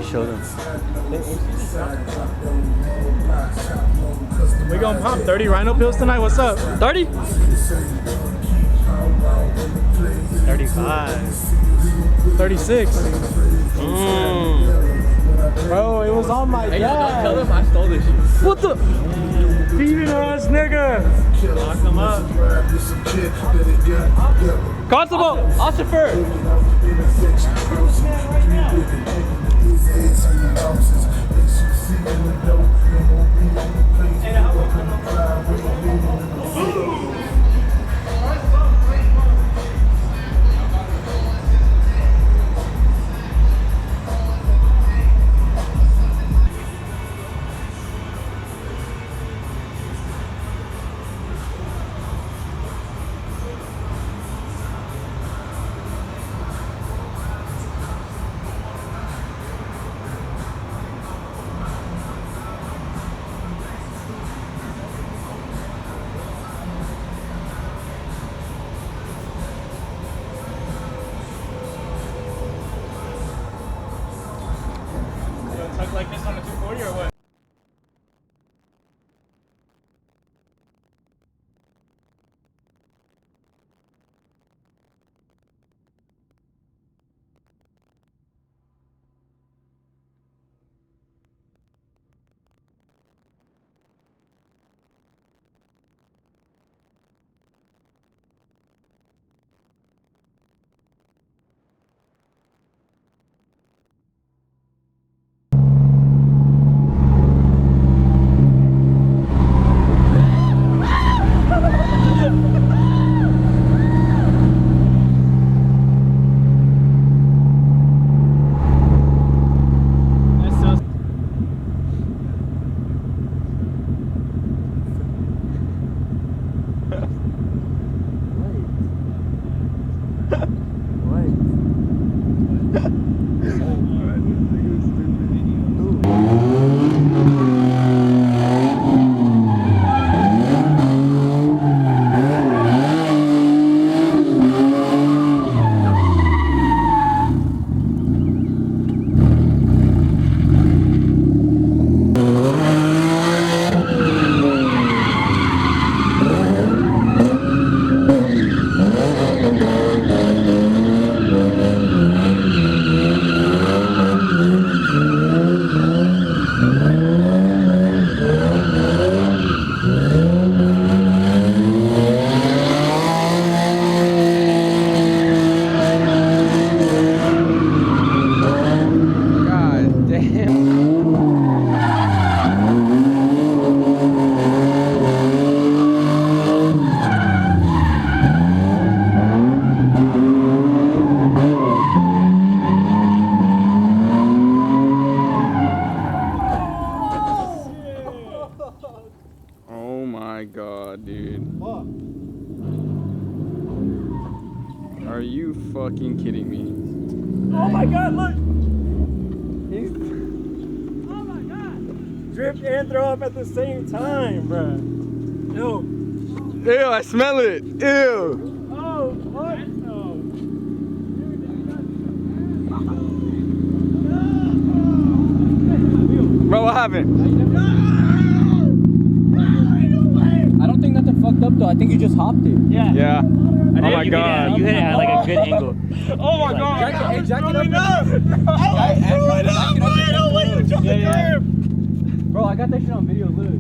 Show them. We gonna pop 30 rhino pills tonight? What's up? 30? 35. 36. Bro, it was on my dad. Tell them I stole this shit. What the? Feeding us, nigga. Lock them up. Constable, Ossifer. Like this on the 240 or what? Are you fucking kidding me? Oh my god, look! He's... Oh my god! Drip and throw up at the same time, bruh. Ew. Ew, I smell it. Ew. Oh, what? No. Bro, what happened? I don't think nothing fucked up though. I think you just hopped it. Yeah. Yeah. Oh my god. You hit it at like a good angle. Oh my god. Hey, jack it up. Don't let you jump the curb. Bro, I got that shit on video, look.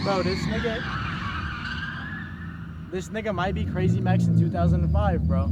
Bro, this nigga might be Crazy Max in 2005, bro.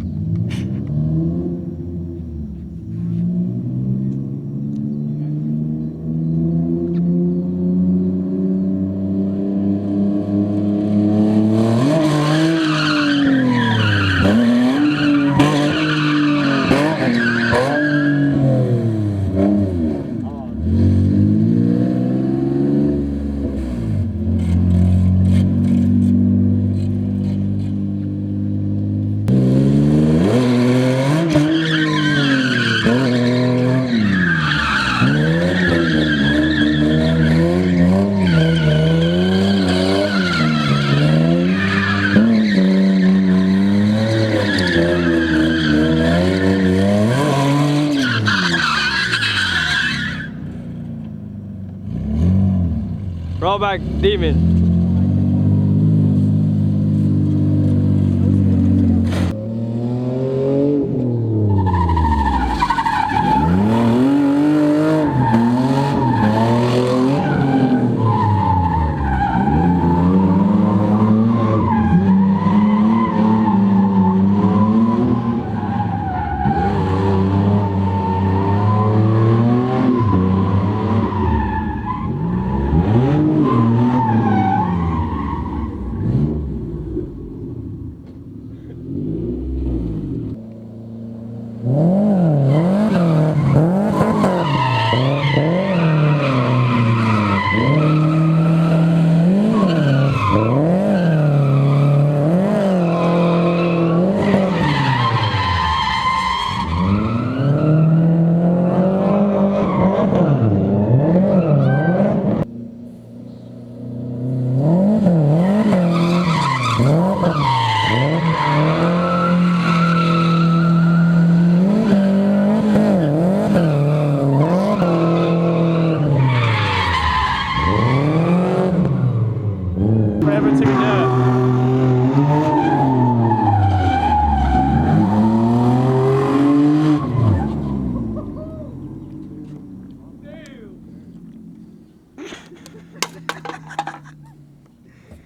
Rollback demon. Forever took a nap.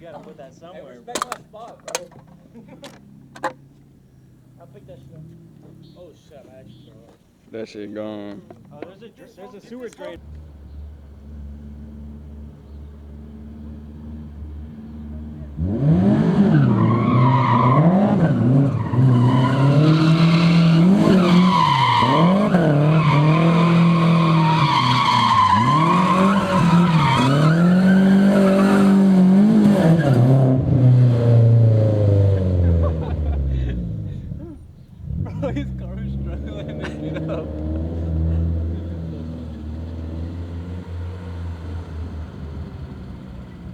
You gotta put that somewhere. Hey, respect my spot, bro. I'll pick that shit up. Oh shit, I actually throw it. That shit gone. Oh, there's a sewer drain. Bro, his car is struggling to get up.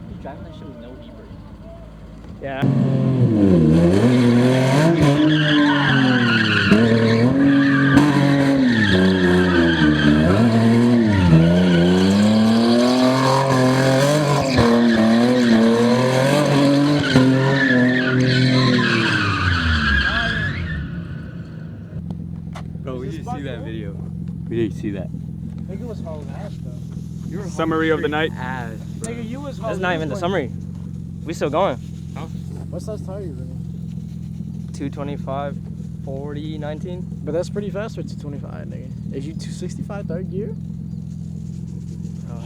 He's driving that shit with no e-brake. Yeah. Bro, we didn't see that video. We didn't see that. Nigga was hauling ass though. Summary of the night. Ass, bro. Nigga, you was hauling. That's not even the summary. We still going. What size tire you running? 225, 40, 19. But that's pretty fast for 225, nigga. Is you 265 third gear?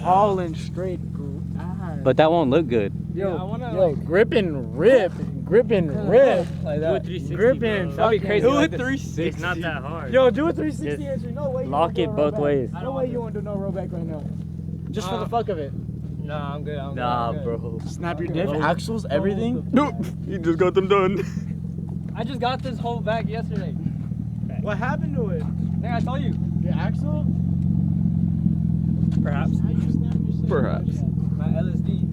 Hauling straight. But that won't look good. Yo, grip and rip. Grip and rip. Like that. Grip and That'd be crazy. Do like it this. 360. It's not that hard. Yo, do a 360 entry. No way. you lock wanna do it a both rollback. ways. No way you want to do no rollback right now. Just for the fuck of it. Nah, I'm good. I'm Nah, good. bro. Snap your diff, axles, everything. Nope. You just got them done. I just got this whole back yesterday. What happened to it? Think I told you. Your axle? Perhaps. How you snap your shit? Perhaps. My LSD.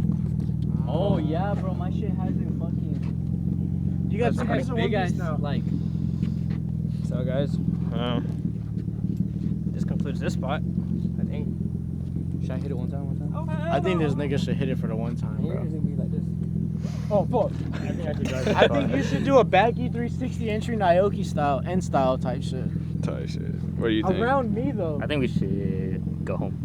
Oh yeah, bro. My shit hasn't fucking. You got That's two like pieces of big one ass piece now. like. So guys, this concludes this spot. I think. Should I hit it one time? I think this nigga should hit it for the one time, bro. Be like this. Oh, fuck. I think I should drive this I car. think you should do a baggy 360 entry Naoki style, end style type shit. Tight shit. What do you think? Around me, though. I think we should go home.